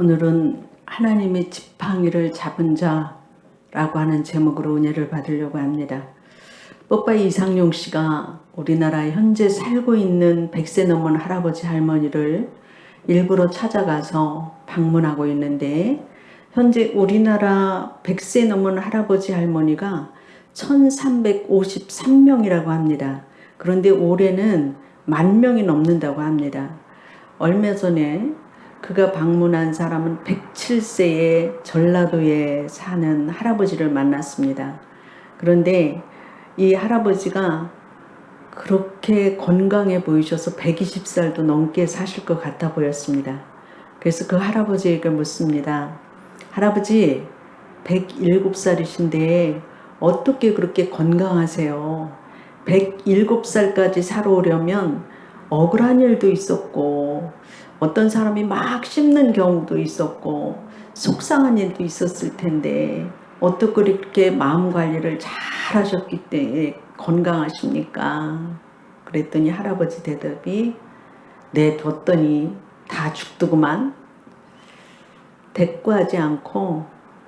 오늘은 하나님의 지팡이를 잡은 자라고 하는 제목으로 은혜를 받으려고 합니다. 뽀빠이 이상용 씨가 우리나라 현재 살고 있는 100세 넘은 할아버지 할머니를 일부러 찾아가서 방문하고 있는데, 현재 우리나라 100세 넘은 할아버지 할머니가 1353명이라고 합니다. 그런데 올해는 10,000명이 넘는다고 합니다. 얼마 전에 그가 방문한 사람은 107세의 전라도에 사는 할아버지를 만났습니다. 그런데 이 할아버지가 그렇게 건강해 보이셔서 120살도 넘게 사실 것 같아 보였습니다. 그래서 그 할아버지에게 묻습니다. 할아버지, 107살이신데 어떻게 그렇게 건강하세요? 107살까지 살아오려면 억울한 일도 있었고, 어떤 사람이 막 씹는 경우도 있었고, 속상한 일도 있었을 텐데 어떻게 그렇게 마음 관리를 잘 하셨기 때문에 건강하십니까? 그랬더니 할아버지 대답이, 내뒀더니 다 죽더구만. 대꾸하지 않고,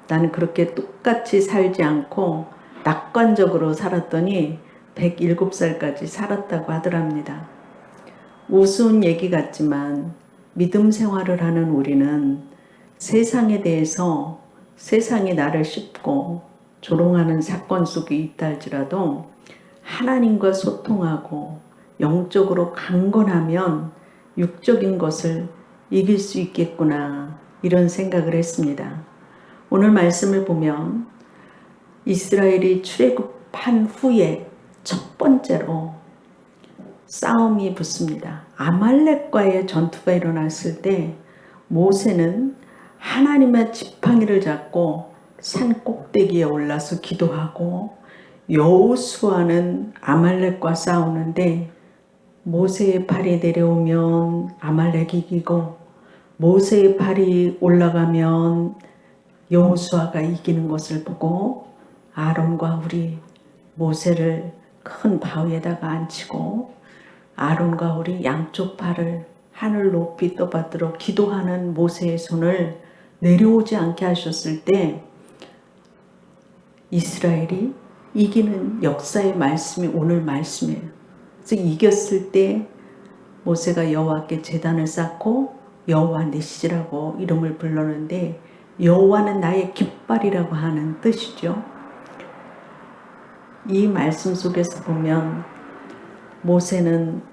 나는 그렇게 똑같이 살지 않고 낙관적으로 살았더니 107살까지 살았다고 하더랍니다. 우스운 얘기 같지만 믿음 생활을 하는 우리는 세상에 대해서, 세상이 나를 씹고 조롱하는 사건 속에 있다 할지라도 하나님과 소통하고 영적으로 강건하면 육적인 것을 이길 수 있겠구나, 이런 생각을 했습니다. 오늘 말씀을 보면 이스라엘이 출애굽한 후에 첫 번째로 싸움이 붙습니다. 아말렉과의 전투가 일어났을 때 모세는 하나님의 지팡이를 잡고 산 꼭대기에 올라서 기도하고, 여호수아는 아말렉과 싸우는데 모세의 팔이 내려오면 아말렉이 이기고, 모세의 팔이 올라가면 여호수아가 이기는 것을 보고 아론과 훌이 모세를 큰 바위에다가 앉히고, 아론과 훌이 양쪽 팔을 하늘 높이 떠받들어 기도하는 모세의 손을 내려오지 않게 하셨을 때 이스라엘이 이기는 역사의 말씀이 오늘 말씀이에요. 그래서 이겼을 때 모세가 여호와께 제단을 쌓고 여호와 니시라고 이름을 불렀는데, 여호와는 나의 깃발이라고 하는 뜻이죠. 이 말씀 속에서 보면 모세는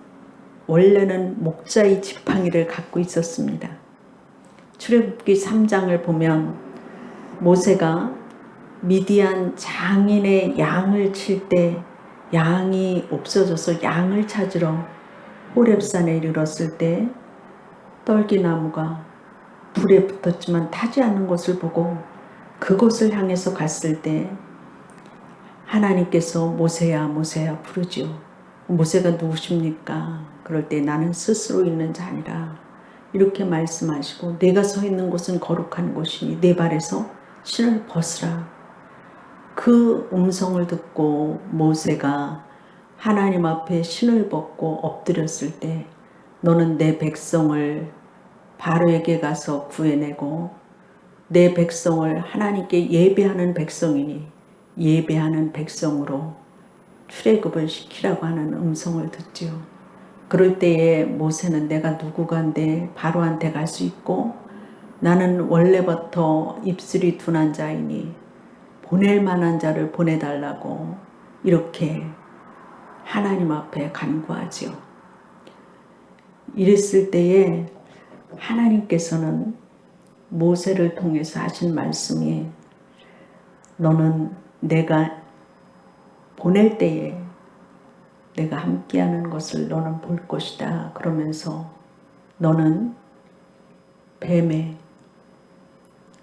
원래는 목자의 지팡이를 갖고 있었습니다. 출애굽기 3장을 보면 모세가 미디안 장인의 양을 칠 때 양이 없어져서 양을 찾으러 호렙산에 이르렀을 때 떨기나무가 불에 붙었지만 타지 않는 것을 보고 그곳을 향해서 갔을 때 하나님께서 모세야 모세야 부르지요. 모세가 누구십니까? 그럴 때 나는 스스로 있는 자 아니라, 이렇게 말씀하시고, 내가 서 있는 곳은 거룩한 곳이니 내 발에서 신을 벗으라. 그 음성을 듣고 모세가 하나님 앞에 신을 벗고 엎드렸을 때, 너는 내 백성을 바로에게 가서 구해내고 내 백성을 하나님께 예배하는 백성이니 예배하는 백성으로 출애굽을 시키라고 하는 음성을 듣지요. 그럴 때에 모세는 내가 누구간데 바로한테 갈 수 있고, 나는 원래부터 입술이 둔한 자이니 보낼 만한 자를 보내달라고 이렇게 하나님 앞에 간구하지요. 이랬을 때에 하나님께서는 모세를 통해서 하신 말씀이, 너는 내가 보낼 때에 내가 함께하는 것을 너는 볼 것이다. 그러면서 너는 뱀의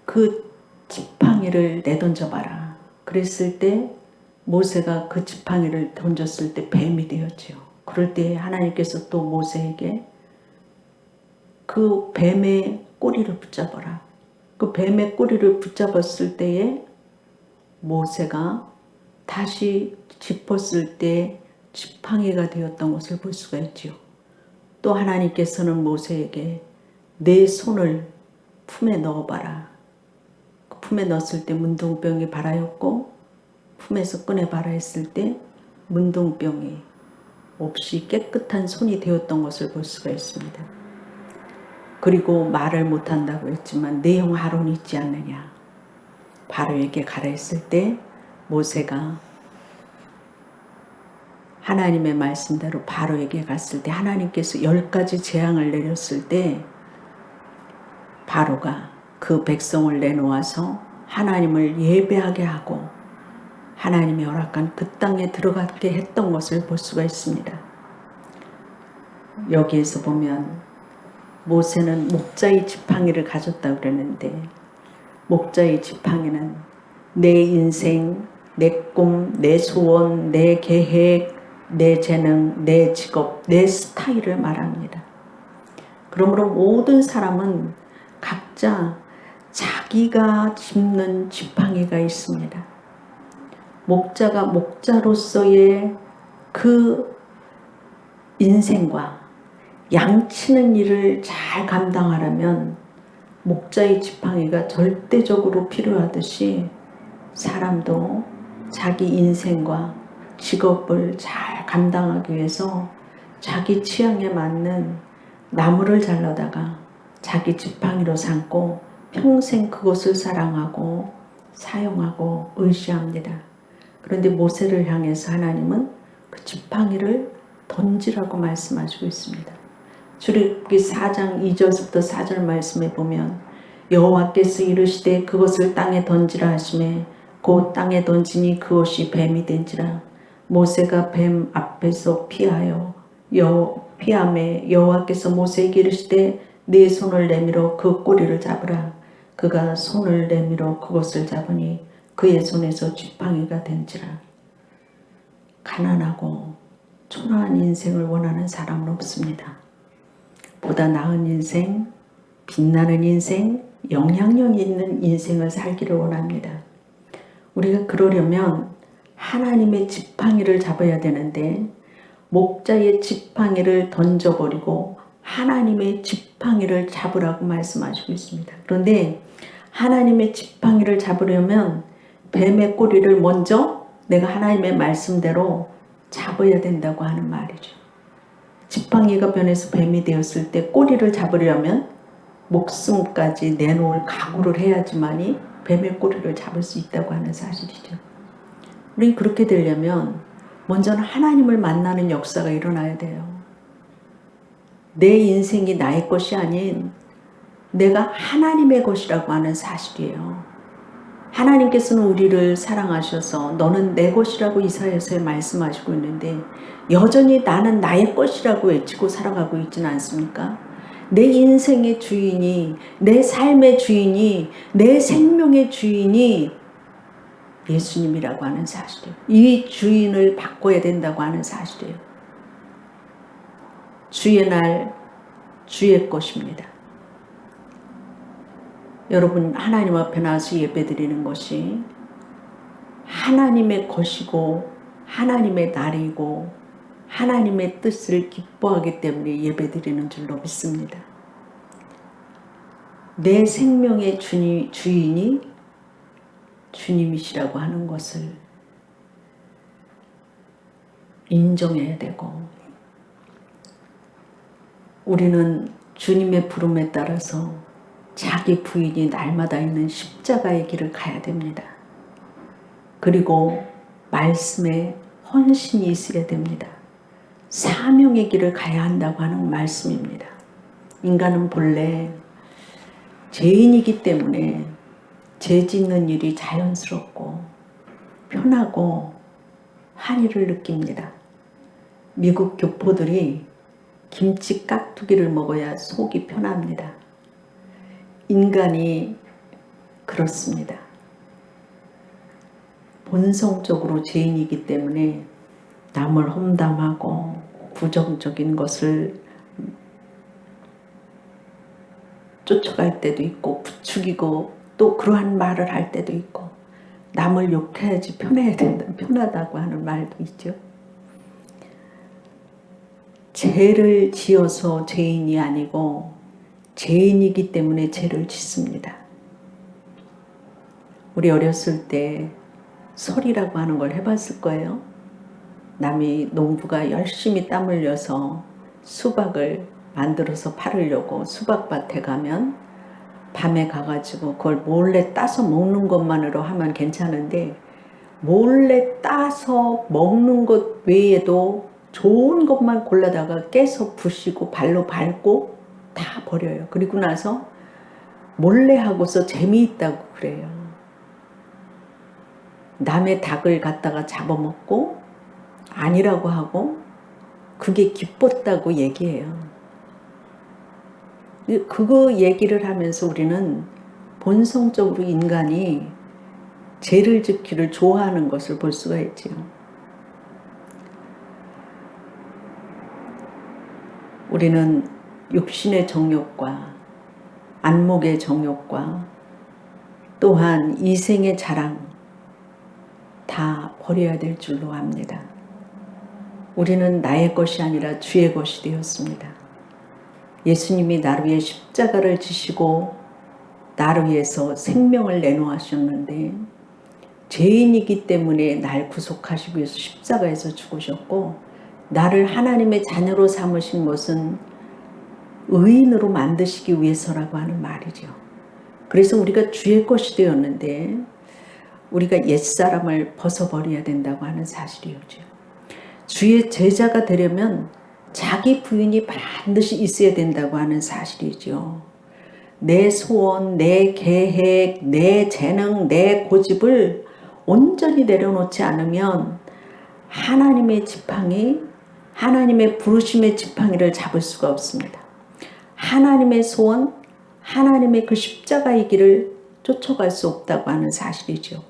그 지팡이를 내던져봐라. 그랬을 때 모세가 그 지팡이를 던졌을 때 뱀이 되었지요. 그럴 때 하나님께서 또 모세에게 그 뱀의 꼬리를 붙잡아라. 그 뱀의 꼬리를 붙잡았을 때에 모세가 다시 짚었을 때 지팡이가 되었던 것을 볼 수가 있지요. 또 하나님께서는 모세에게 내 손을 품에 넣어봐라. 그 품에 넣었을 때 문둥병이 발하였고 품에서 꺼내봐라 했을 때 문둥병이 없이 깨끗한 손이 되었던 것을 볼 수가 있습니다. 그리고 말을 못한다고 했지만 내 형 아론이 있지 않느냐. 바로에게 가라 했을 때 모세가 하나님의 말씀대로 바로에게 갔을 때 하나님께서 10가지 재앙을 내렸을 때 바로가 그 백성을 내놓아서 하나님을 예배하게 하고 하나님이 허락한 그 땅에 들어가게 했던 것을 볼 수가 있습니다. 여기에서 보면 모세는 목자의 지팡이를 가졌다고 그러는데 목자의 지팡이는 내 인생, 내 꿈, 내 소원, 내 계획, 내 재능, 내 직업, 내 스타일을 말합니다. 그러므로 모든 사람은 각자 자기가 짚는 지팡이가 있습니다. 목자가 목자로서의 그 인생과 양치는 일을 잘 감당하려면 목자의 지팡이가 절대적으로 필요하듯이 사람도 자기 인생과 직업을 잘 감당하기 위해서 자기 취향에 맞는 나무를 잘라다가 자기 지팡이로 삼고 평생 그것을 사랑하고 사용하고 의지합니다. 그런데 모세를 향해서 하나님은 그 지팡이를 던지라고 말씀하시고 있습니다. 출애굽기 4장 2절부터 4절 말씀에 보면 여호와께서 이르시되 그것을 땅에 던지라 하시매 곧 땅에 던지니 그것이 뱀이 된지라. 모세가 뱀 앞에서 피하매 여호와께서 모세에게 이르시되 네 손을 내밀어 그 꼬리를 잡으라. 그가 손을 내밀어 그것을 잡으니 그의 손에서 지팡이가 된지라. 가난하고 초라한 인생을 원하는 사람은 없습니다. 보다 나은 인생, 빛나는 인생, 영향력 있는 인생을 살기를 원합니다. 우리가 그러려면 하나님의 지팡이를 잡아야 되는데 목자의 지팡이를 던져버리고 하나님의 지팡이를 잡으라고 말씀하시고 있습니다. 그런데 하나님의 지팡이를 잡으려면 뱀의 꼬리를 먼저 내가 하나님의 말씀대로 잡아야 된다고 하는 말이죠. 지팡이가 변해서 뱀이 되었을 때 꼬리를 잡으려면 목숨까지 내놓을 각오를 해야지만이 뱀의 꼬리를 잡을 수 있다고 하는 사실이죠. 우리 그렇게 되려면 먼저는 하나님을 만나는 역사가 일어나야 돼요. 내 인생이 나의 것이 아닌 내가 하나님의 것이라고 하는 사실이에요. 하나님께서는 우리를 사랑하셔서 너는 내 것이라고 이사야서에 말씀하시고 있는데 여전히 나는 나의 것이라고 외치고 살아가고 있지는 않습니까? 내 인생의 주인이, 내 삶의 주인이, 내 생명의 주인이 예수님이라고 하는 사실이에요. 이 주인을 바꿔야 된다고 하는 사실이에요. 주의 날, 주의 것입니다. 여러분 하나님 앞에 나와서 예배드리는 것이 하나님의 것이고 하나님의 날이고 하나님의 뜻을 기뻐하기 때문에 예배드리는 줄로 믿습니다. 내 생명의 주인이 주님이시라고 하는 것을 인정해야 되고 우리는 주님의 부름에 따라서 자기 부인이 날마다 있는 십자가의 길을 가야 됩니다. 그리고 말씀에 헌신이 있어야 됩니다. 사명의 길을 가야 한다고 하는 말씀입니다. 인간은 본래 죄인이기 때문에 죄 짓는 일이 자연스럽고 편하고 한의를 느낍니다. 미국 교포들이 김치 깍두기를 먹어야 속이 편합니다. 인간이 그렇습니다. 본성적으로 죄인이기 때문에 남을 험담하고 부정적인 것을 쫓아갈 때도 있고 부추기고 또 그러한 말을 할 때도 있고 남을 욕해야지 편해야 된다, 편하다고 하는 말도 있죠. 죄를 지어서 죄인이 아니고 죄인이기 때문에 죄를 짓습니다. 우리 어렸을 때 설이라고 하는 걸 해봤을 거예요. 남이 농부가 열심히 땀 흘려서 수박을 만들어서 팔으려고 수박밭에 가면 밤에 가가지고 그걸 몰래 따서 먹는 것만으로 하면 괜찮은데 몰래 따서 먹는 것 외에도 좋은 것만 골라다가 깨서 부시고 발로 밟고 다 버려요. 그리고 나서 몰래 하고서 재미있다고 그래요. 남의 닭을 갖다가 잡아먹고 아니라고 하고 그게 기뻤다고 얘기해요. 그거 얘기를 하면서 우리는 본성적으로 인간이 죄를 짓기를 좋아하는 것을 볼 수가 있지요. 우리는 육신의 정욕과 안목의 정욕과 또한 이생의 자랑 다 버려야 될 줄로 압니다. 우리는 나의 것이 아니라 주의 것이 되었습니다. 예수님이 나를 위해 십자가를 지시고 나를 위해서 생명을 내놓으셨는데 죄인이기 때문에 날 구속하시기 위해서 십자가에서 죽으셨고 나를 하나님의 자녀로 삼으신 것은 의인으로 만드시기 위해서라고 하는 말이죠. 그래서 우리가 주의 것이 되었는데 우리가 옛사람을 벗어버려야 된다고 하는 사실이죠. 주의 제자가 되려면 자기 부인이 반드시 있어야 된다고 하는 사실이죠. 내 소원, 내 계획, 내 재능, 내 고집을 온전히 내려놓지 않으면 하나님의 지팡이, 하나님의 부르심의 지팡이를 잡을 수가 없습니다. 하나님의 소원, 하나님의 그 십자가의 길을 쫓아갈 수 없다고 하는 사실이죠.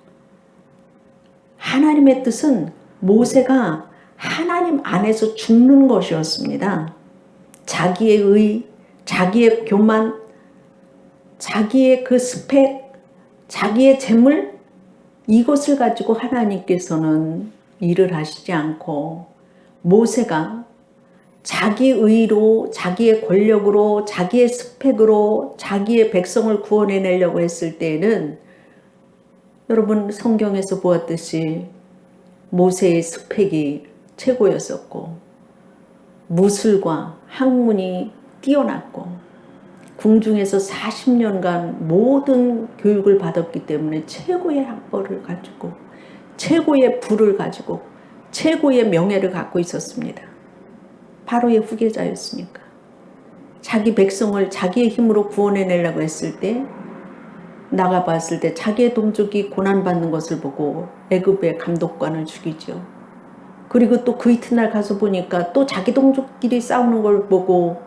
하나님의 뜻은 모세가 하나님 안에서 죽는 것이었습니다. 자기의 의, 자기의 교만, 자기의 그 스펙, 자기의 재물, 이것을 가지고 하나님께서는 일을 하시지 않고 모세가 자기 의로, 자기의 권력으로, 자기의 스펙으로 자기의 백성을 구원해내려고 했을 때에는 여러분 성경에서 보았듯이 모세의 스펙이 최고였었고 무술과 학문이 뛰어났고 궁중에서 40년간 모든 교육을 받았기 때문에 최고의 학벌을 가지고 최고의 부를 가지고 최고의 명예를 갖고 있었습니다. 바로의 후계자였으니까. 자기 백성을 자기의 힘으로 구원해내려고 했을 때 나가봤을 때 자기의 동족이 고난받는 것을 보고 애굽의 감독관을 죽이죠. 그리고 또 그 이튿날 가서 보니까 또 자기 동족끼리 싸우는 걸 보고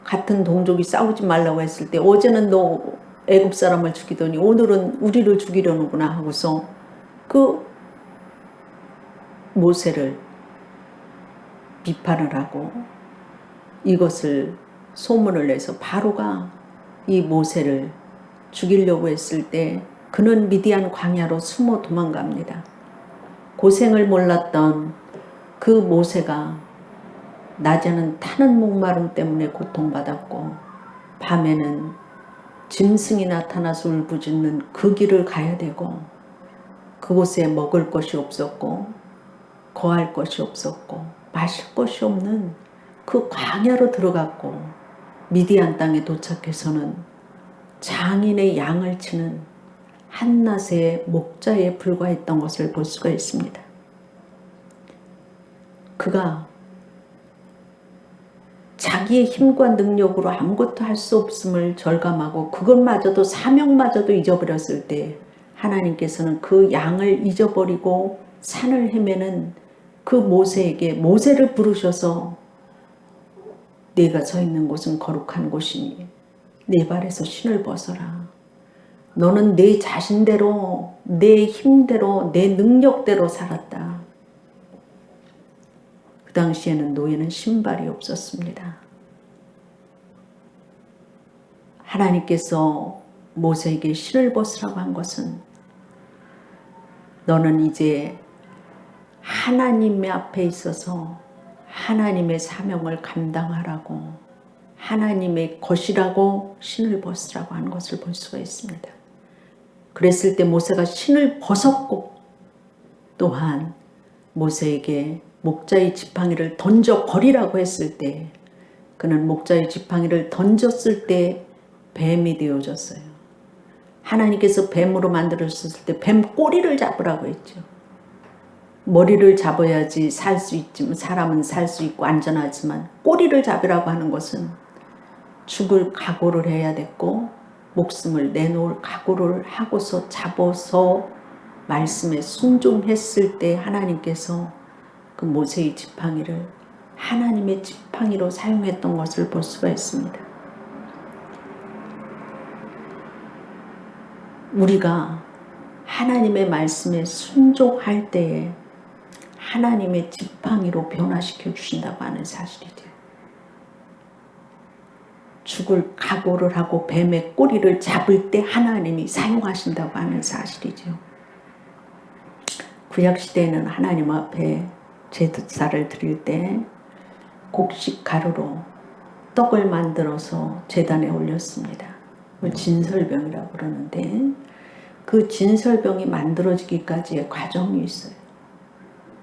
같은 동족이 싸우지 말라고 했을 때 어제는 너 애굽 사람을 죽이더니 오늘은 우리를 죽이려는구나 하고서 그 모세를 비판을 하고 이것을 소문을 내서 바로가 이 모세를 죽이려고 했을 때 그는 미디안 광야로 숨어 도망갑니다. 고생을 몰랐던 그 모세가 낮에는 타는 목마름 때문에 고통받았고 밤에는 짐승이 나타나서 울부짖는 그 길을 가야 되고 그곳에 먹을 것이 없었고 거할 것이 없었고 마실 것이 없는 그 광야로 들어갔고 미디안 땅에 도착해서는 장인의 양을 치는 한낮의 목자에 불과했던 것을 볼 수가 있습니다. 그가 자기의 힘과 능력으로 아무것도 할 수 없음을 절감하고 그것마저도 사명마저도 잊어버렸을 때 하나님께서는 그 양을 잊어버리고 산을 헤매는 그 모세에게 모세를 부르셔서 네가 서 있는 곳은 거룩한 곳이니 네 발에서 신을 벗어라. 너는 네 자신대로 내 힘대로 내 능력대로 살았다. 그 당시에는 노예는 신발이 없었습니다. 하나님께서 모세에게 신을 벗으라고 한 것은 너는 이제 하나님 앞에 있어서 하나님의 사명을 감당하라고 하나님의 것이라고 신을 벗으라고 하는 것을 볼 수가 있습니다. 그랬을 때 모세가 신을 벗었고 또한 모세에게 목자의 지팡이를 던져 버리라고 했을 때 그는 목자의 지팡이를 던졌을 때 뱀이 되어졌어요. 하나님께서 뱀으로 만들었을 때 뱀 꼬리를 잡으라고 했죠. 머리를 잡아야지 살 수 있지만 사람은 살 수 있고 안전하지만 꼬리를 잡으라고 하는 것은 죽을 각오를 해야 됐고 목숨을 내놓을 각오를 하고서 잡아서 말씀에 순종했을 때 하나님께서 그 모세의 지팡이를 하나님의 지팡이로 사용했던 것을 볼 수가 있습니다. 우리가 하나님의 말씀에 순종할 때에 하나님의 지팡이로 변화시켜 주신다고 하는 사실이죠. 죽을 각오를 하고 뱀의 꼬리를 잡을 때 하나님이 사용하신다고 하는 사실이죠. 구약시대에는 하나님 앞에 제사를 드릴 때 곡식 가루로 떡을 만들어서 제단에 올렸습니다. 진설병이라고 그러는데 그 진설병이 만들어지기까지의 과정이 있어요.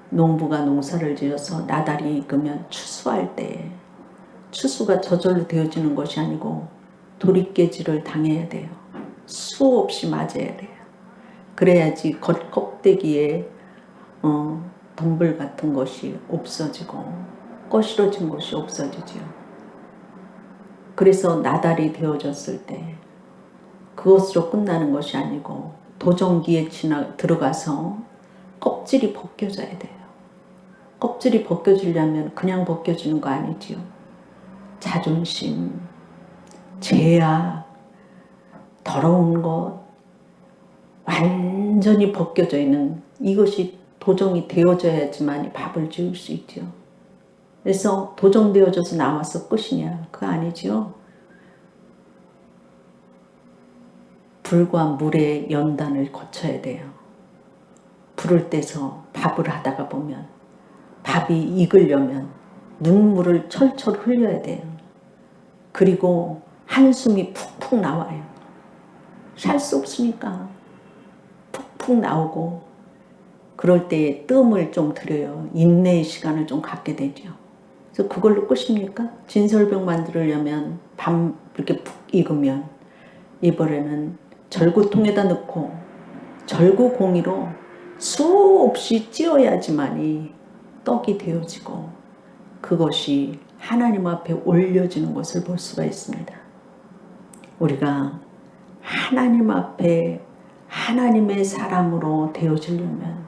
농부가 농사를 지어서 나달이 익으면 추수할 때 추수가 저절로 되어지는 것이 아니고 도리깨질을 당해야 돼요. 수없이 맞아야 돼요. 그래야지 겉껍데기에 덤불 같은 것이 없어지고 꺼시러진 것이 없어지죠. 그래서 나달이 되어졌을 때 그것으로 끝나는 것이 아니고 도정기에 들어가서 껍질이 벗겨져야 돼요. 껍질이 벗겨지려면 그냥 벗겨지는 거 아니지요. 자존심, 죄악, 더러운 것 완전히 벗겨져 있는 이것이 도정이 되어져야지만 밥을 지을 수 있죠. 그래서 도정되어져서 나와서 끝이냐? 그거 아니죠. 불과 물의 연단을 거쳐야 돼요. 불을 떼서 밥을 하다가 보면 밥이 익으려면 눈물을 철철 흘려야 돼요. 그리고 한숨이 푹푹 나와요. 살 수 없으니까 푹푹 나오고 그럴 때에 뜸을 좀 들여요. 인내의 시간을 좀 갖게 되죠. 그래서 그걸로 끝입니까? 진설병 만들려면 밤 이렇게 푹 익으면 이번에는 절구통에다 넣고 절구공이로 수없이 찧어야지만이 떡이 되어지고 그것이 하나님 앞에 올려지는 것을 볼 수가 있습니다. 우리가 하나님 앞에 하나님의 사람으로 되어지려면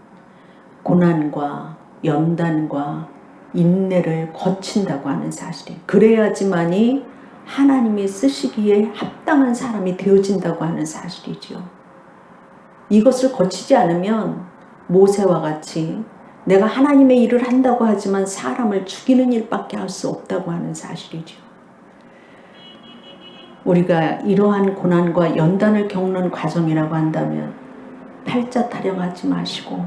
고난과 연단과 인내를 거친다고 하는 사실이 그래야지만이 하나님이 쓰시기에 합당한 사람이 되어진다고 하는 사실이죠. 이것을 거치지 않으면 모세와 같이 내가 하나님의 일을 한다고 하지만 사람을 죽이는 일밖에 할 수 없다고 하는 사실이죠. 우리가 이러한 고난과 연단을 겪는 과정이라고 한다면 팔자 타령하지 마시고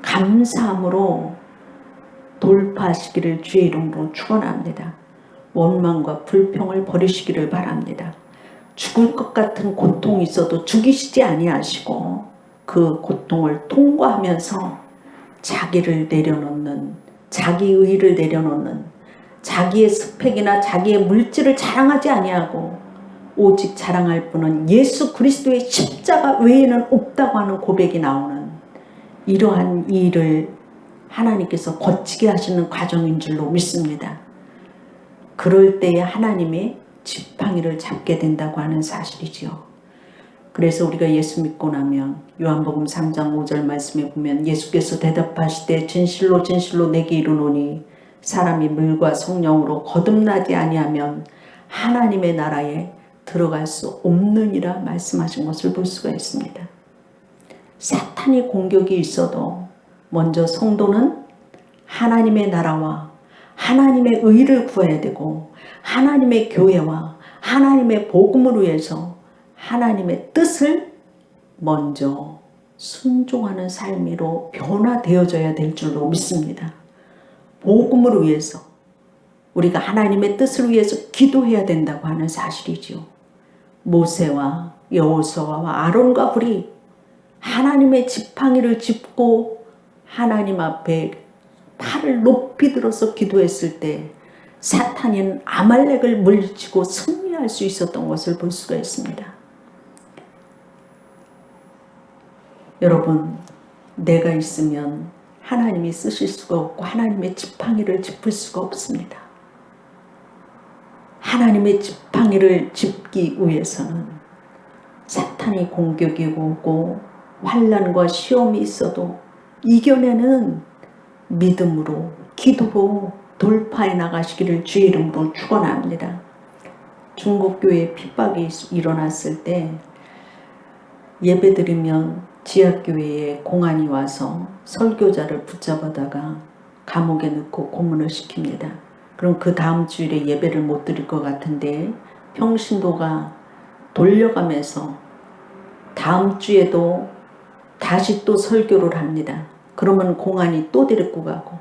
감사함으로 돌파하시기를 주의 이름으로 축원합니다. 원망과 불평을 버리시기를 바랍니다. 죽을 것 같은 고통이 있어도 죽이시지 아니하시고 그 고통을 통과하면서 자기를 내려놓는 자기 의의를 내려놓는 자기의 스펙이나 자기의 물질을 자랑하지 아니하고 오직 자랑할 분은 예수 그리스도의 십자가 외에는 없다고 하는 고백이 나오는 이러한 일을 하나님께서 거치게 하시는 과정인 줄로 믿습니다. 그럴 때에 하나님의 지팡이를 잡게 된다고 하는 사실이지요. 그래서 우리가 예수 믿고 나면 요한복음 3장 5절 말씀에 보면 예수께서 대답하시되 진실로 진실로 내게 이르노니 사람이 물과 성령으로 거듭나지 아니하면 하나님의 나라에 들어갈 수 없느니라 말씀하신 것을 볼 수가 있습니다. 사탄이 공격이 있어도 먼저 성도는 하나님의 나라와 하나님의 의를 구해야 되고 하나님의 교회와 하나님의 복음을 위해서 하나님의 뜻을 먼저 순종하는 삶으로 변화되어져야 될 줄로 믿습니다. 복음을 위해서 우리가 하나님의 뜻을 위해서 기도해야 된다고 하는 사실이지요. 모세와 여호수아와 아론과 훌이 하나님의 지팡이를 짚고 하나님 앞에 팔을 높이 들어서 기도했을 때 사탄인 아말렉을 물리치고 승리할 수 있었던 것을 볼 수가 있습니다. 여러분, 내가 있으면 하나님이 쓰실 수가 없고 하나님의 지팡이를 짚을 수가 없습니다. 하나님의 지팡이를 짚기 위해서는 사탄의 공격이 오고 환난과 시험이 있어도 이겨내는 믿음으로, 기도로 돌파해 나가시기를 주의 이름으로 축원합니다. 중국교회 핍박이 일어났을 때 예배드리면 지하교회에 공안이 와서 설교자를 붙잡아다가 감옥에 넣고 고문을 시킵니다. 그럼 그 다음 주일에 예배를 못 드릴 것 같은데 평신도가 돌려가면서 다음 주에도 다시 또 설교를 합니다. 그러면 공안이 또 데리고 가고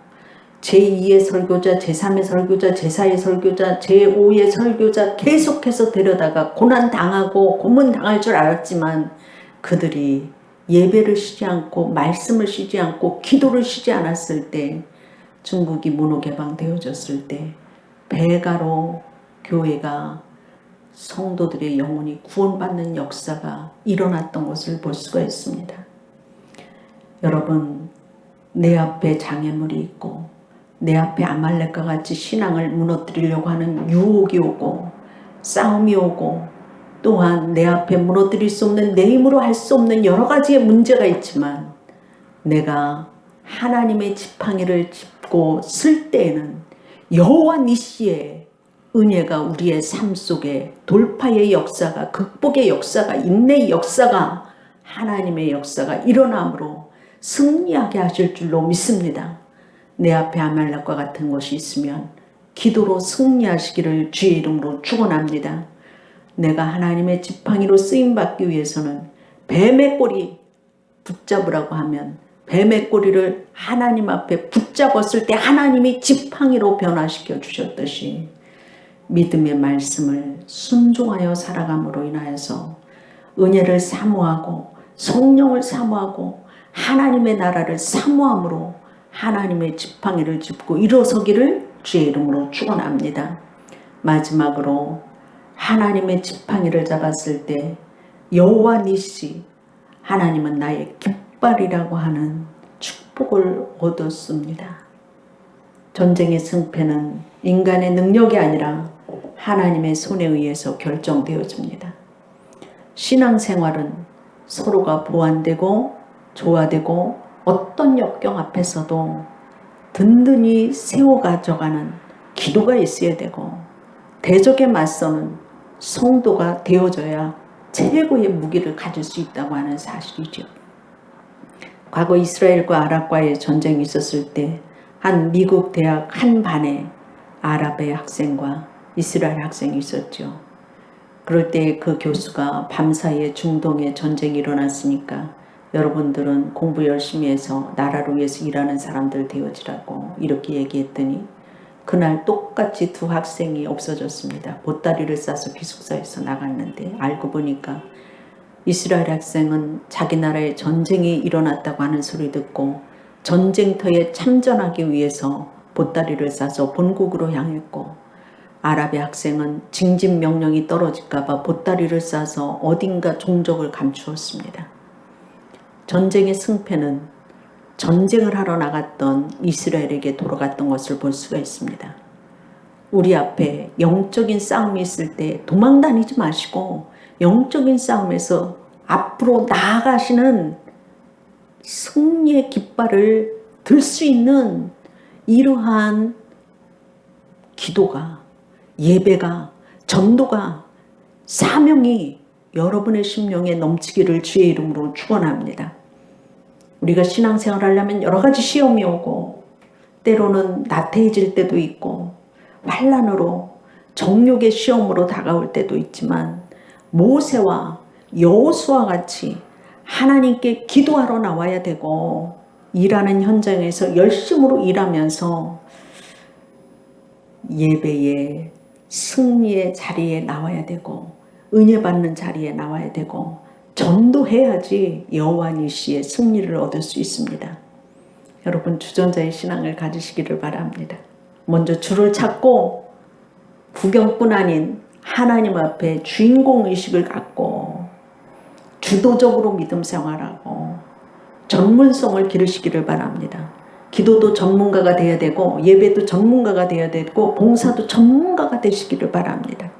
제2의 설교자, 제3의 설교자, 제4의 설교자, 제5의 설교자 계속해서 데려다가 고난당하고 고문당할 줄 알았지만 그들이 예배를 쉬지 않고 말씀을 쉬지 않고 기도를 쉬지 않았을 때 중국이 문호개방되어졌을 때 배가로 교회가 성도들의 영혼이 구원받는 역사가 일어났던 것을 볼 수가 있습니다. 여러분, 내 앞에 장애물이 있고 내 앞에 아말렉과 같이 신앙을 무너뜨리려고 하는 유혹이 오고 싸움이 오고 또한 내 앞에 무너뜨릴 수 없는 내 힘으로 할 수 없는 여러 가지의 문제가 있지만 내가 하나님의 지팡이를 짚고 쓸 때에는 여호와 니시의 은혜가 우리의 삶 속에 돌파의 역사가, 극복의 역사가, 인내의 역사가, 하나님의 역사가 일어남으로 승리하게 하실 줄로 믿습니다. 내 앞에 아말렉과 같은 것이 있으면 기도로 승리하시기를 주의 이름으로 축원합니다. 내가 하나님의 지팡이로 쓰임받기 위해서는 뱀의 꼬리 붙잡으라고 하면 뱀의 꼬리를 하나님 앞에 붙잡았을 때 하나님이 지팡이로 변화시켜 주셨듯이 믿음의 말씀을 순종하여 살아감으로 인하여서 은혜를 사모하고 성령을 사모하고 하나님의 나라를 사모함으로 하나님의 지팡이를 짚고 일어서기를 주의 이름으로 축원합니다. 마지막으로 하나님의 지팡이를 잡았을 때 여호와 니시, 하나님은 나의 깃발이라고 하는 축복을 얻었습니다. 전쟁의 승패는 인간의 능력이 아니라 하나님의 손에 의해서 결정되어집니다. 신앙생활은 서로가 보완되고 조화되고 어떤 역경 앞에서도 든든히 세워가져가는 기도가 있어야 되고 대적에 맞서는 성도가 되어져야 최고의 무기를 가질 수 있다고 하는 사실이죠. 과거 이스라엘과 아랍과의 전쟁이 있었을 때 한 미국 대학 한 반에 아랍의 학생과 이스라엘 학생이 있었죠. 그럴 때 그 교수가 밤사이에 중동에 전쟁이 일어났으니까 여러분들은 공부 열심히 해서 나라를 위해서 일하는 사람들 되어지라고 이렇게 얘기했더니 그날 똑같이 두 학생이 없어졌습니다. 보따리를 싸서 기숙사에서 나갔는데 알고 보니까 이스라엘 학생은 자기 나라에 전쟁이 일어났다고 하는 소리 듣고 전쟁터에 참전하기 위해서 보따리를 싸서 본국으로 향했고 아랍의 학생은 징집 명령이 떨어질까 봐 보따리를 싸서 어딘가 종적을 감추었습니다. 전쟁의 승패는 전쟁을 하러 나갔던 이스라엘에게 돌아갔던 것을 볼 수가 있습니다. 우리 앞에 영적인 싸움이 있을 때 도망 다니지 마시고 영적인 싸움에서 앞으로 나아가시는 승리의 깃발을 들 수 있는 이러한 기도가, 예배가, 전도가, 사명이 여러분의 심령에 넘치기를 주의 이름으로 축원합니다. 우리가 신앙생활 하려면 여러 가지 시험이 오고 때로는 나태해질 때도 있고 환난으로 정욕의 시험으로 다가올 때도 있지만 모세와 여호수아와 같이 하나님께 기도하러 나와야 되고 일하는 현장에서 열심으로 일하면서 예배의 승리의 자리에 나와야 되고 은혜 받는 자리에 나와야 되고 전도해야지 여호와 니시의 승리를 얻을 수 있습니다. 여러분 주전자의 신앙을 가지시기를 바랍니다. 먼저 주를 찾고 구경뿐 아닌 하나님 앞에 주인공의식을 갖고 주도적으로 믿음 생활하고 전문성을 기르시기를 바랍니다. 기도도 전문가가 되어야 되고 예배도 전문가가 되어야 되고 봉사도 전문가가 되시기를 바랍니다.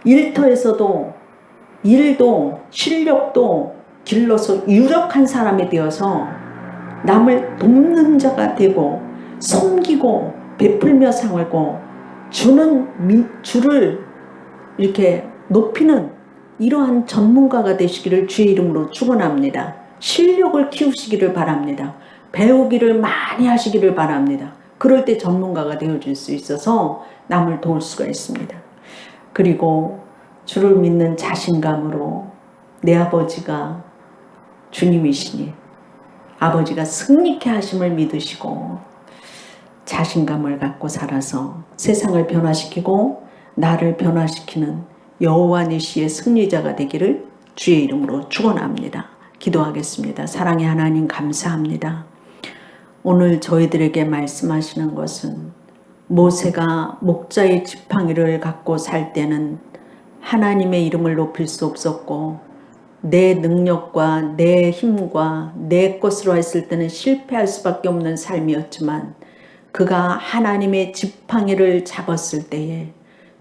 일터에서도 일도 실력도 길러서 유력한 사람이 되어서 남을 돕는 자가 되고 섬기고 베풀며 살고 주를 이렇게 높이는 이러한 전문가가 되시기를 주의 이름으로 축원합니다. 실력을 키우시기를 바랍니다. 배우기를 많이 하시기를 바랍니다. 그럴 때 전문가가 되어줄 수 있어서 남을 도울 수가 있습니다. 그리고 주를 믿는 자신감으로 내 아버지가 주님이시니 아버지가 승리케 하심을 믿으시고 자신감을 갖고 살아서 세상을 변화시키고 나를 변화시키는 여호와 니시의 승리자가 되기를 주의 이름으로 축원합니다. 기도하겠습니다. 사랑의 하나님 감사합니다. 오늘 저희들에게 말씀하시는 것은 모세가 목자의 지팡이를 갖고 살 때는 하나님의 이름을 높일 수 없었고 내 능력과 내 힘과 내 것으로 했을 때는 실패할 수밖에 없는 삶이었지만 그가 하나님의 지팡이를 잡았을 때에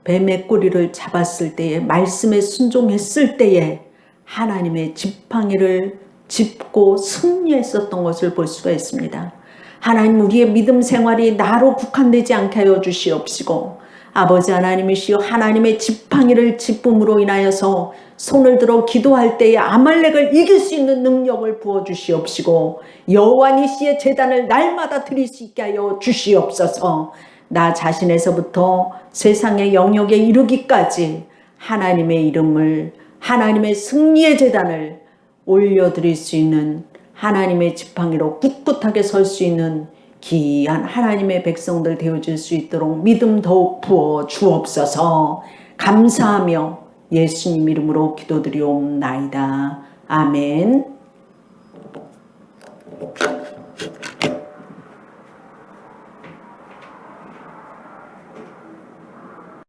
뱀의 꼬리를 잡았을 때에 말씀에 순종했을 때에 하나님의 지팡이를 짚고 승리했었던 것을 볼 수가 있습니다. 하나님 우리의 믿음 생활이 나로 국한되지 않게 하여 주시옵시고 아버지 하나님이시여 하나님의 지팡이를 짚음으로 인하여서 손을 들어 기도할 때에 아말렉을 이길 수 있는 능력을 부어주시옵시고 여호와 니시의 제단을 날마다 드릴 수 있게 하여 주시옵소서. 나 자신에서부터 세상의 영역에 이르기까지 하나님의 이름을 하나님의 승리의 제단을 올려드릴 수 있는 하나님의 지팡이로 꿋꿋하게 설 수 있는 귀한 하나님의 백성들 되어줄 수 있도록 믿음 더욱 부어 주옵소서. 감사하며 예수님 이름으로 기도드리옵나이다. 아멘.